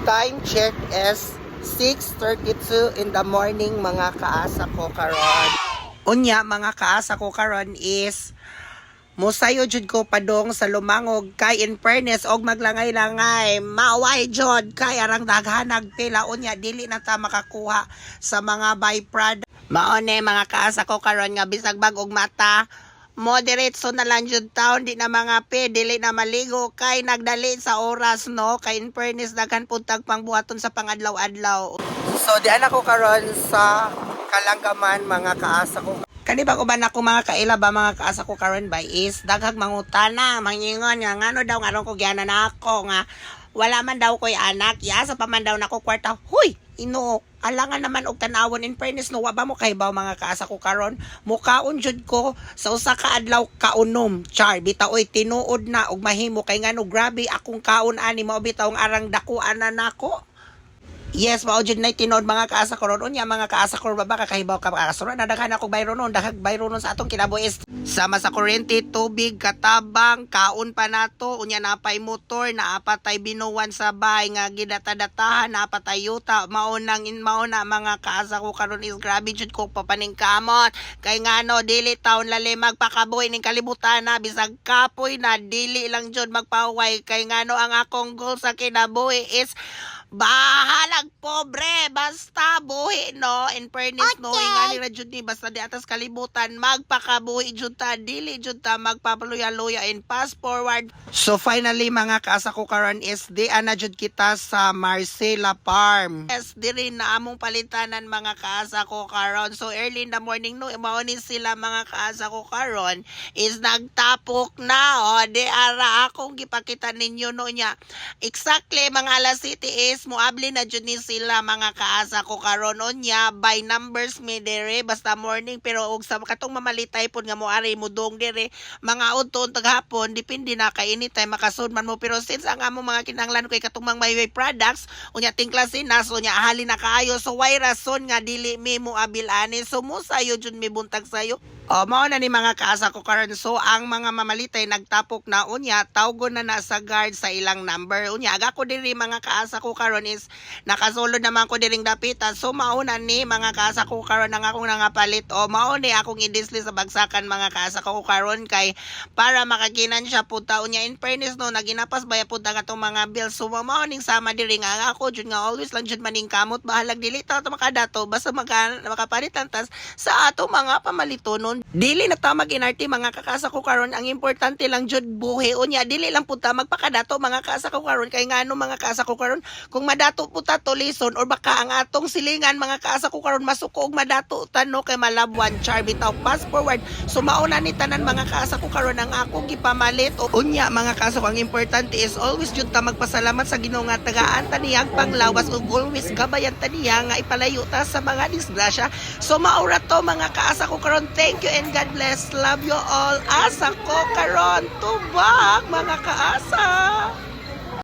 Time check is 6:32 in the morning mga kaasa ko karon. Unya mga kaasa ko karon is musayo jud ko padong sa Lumangog kay in fairness og maglangay-langay maaway jud kay arang daghanag pila unya dili na ta makakuha sa mga byproduct. Maone mga kaasa ko karon nga bisag bag-og mata moderate so na lang jud taon di na mga dili na maligo kay nagdali sa oras no kay in fairness daghan puntag pangbuhaton sa pangadlaw-adlaw. So di ana ko karon sa Kalanggaman mga kaasa ko. Kani ba uban ako mga kaila ba mga kaasa ko karon ba is daghag mangutana mangingon nga ngano daw ngaron ko giana na ako nga wala man daw ko'y anak ya sa paman daw nako kwarta. Huy ino alangan naman og tanawon in fairness no wa ba mo kay ba mga kaasa ko karon mukaon jud ko sa usa ka adlaw kaunom char bitaoy tinuod na og mahimo kay ngano grabe akong kaon ani mao bitaw ang arang dakuan na nako. Yes, mao jud nay tinuod mga kaasa ko ron unya mga kaasa ko ba kakahibaw ka kaasuran nadaghan ako bayro non dahag bayro non sa atong kinabuhi sama sa kuryente tubig katabang kaon pa nato unya napay motor naapatay binuwan sa bahay nga gidata-datahan naapatay yuta mao na mga kaasa ko karon is grabe jud ko papaningkamot kay ngano dili taon lali magpakabuhi ning kalibutan na bisag kapoy na dili lang jud magpaway kay ngano ang akong goal sa kinabuhi is bahalag pobre basta buhi no in fairness no ingani ra jud ni basta di atas kalibutan magpakabuhi jud ta dili jud ta magpapaluya-luya and fast forward. So finally mga kaasa ko karon is di ana jud kita sa Marcela Farm. Yes diri na among palitanan mga kaasa ko karon. So early in the morning no mao ni sila mga kaasa ko karon is nagtapok na di ara akong gipakita ninyo no nya exactly mga alas 7 is muabli na jud ni sila mga kaasa ko karon unya by numbers mi dire basta morning pero og sa katong mamalitay pod nga moari mudong dire mga udton taghapon depende na kay anytime makasud man mo pero since ang amo mga kinahanglan kay katong mga products unya tingklasin na so nya ahali na kaayo so why rason nga dili mi moabil ani so musayo jud mi buntag sayo. Mao na ni mga kaasa ko karon so ang mga mamalitay nagtapok na unya tawgon na sa guard sa ilang number unya aga ko diri mga kaasa ko karon is nakasulod naman ko diring dapitan so mauna ni mga kaasa ko karon ang akong nangapalit mao ni akong idisli sa bagsakan mga kaasa ko karon kay para makaginan siya puta unya in fairness no naginapas baya puta katong mga bills so mao ning sama diri nga ako jud nga always lang jud maning kamot bahalag dili ta makadato basta makapalit lang tas sa ato mga pamaliton dili na ta maginarti mga kakasa ko karon ang importante lang jud buhi unya dili lang puta magpakadato mga kakasa ko karon kay ngano mga kakasa ko karon kung madato puta to lison or baka ang atong silingan mga kakasa ko karon masuko og madato tano kay malabwan char bitaw fast forward so mauna ni tanan mga kakasa ko karon ang akong gipamalit unya mga kakasa ko ang importante is always jud ta magpasalamat sa Ginoo nga tagaan ta niyang panglawas ug always gabayan ta niya nga ipalayo ta sa mga disgrasya so maura to mga kaasa ko karon thank you and God bless love you all asa ko karon tubak mga kaasa.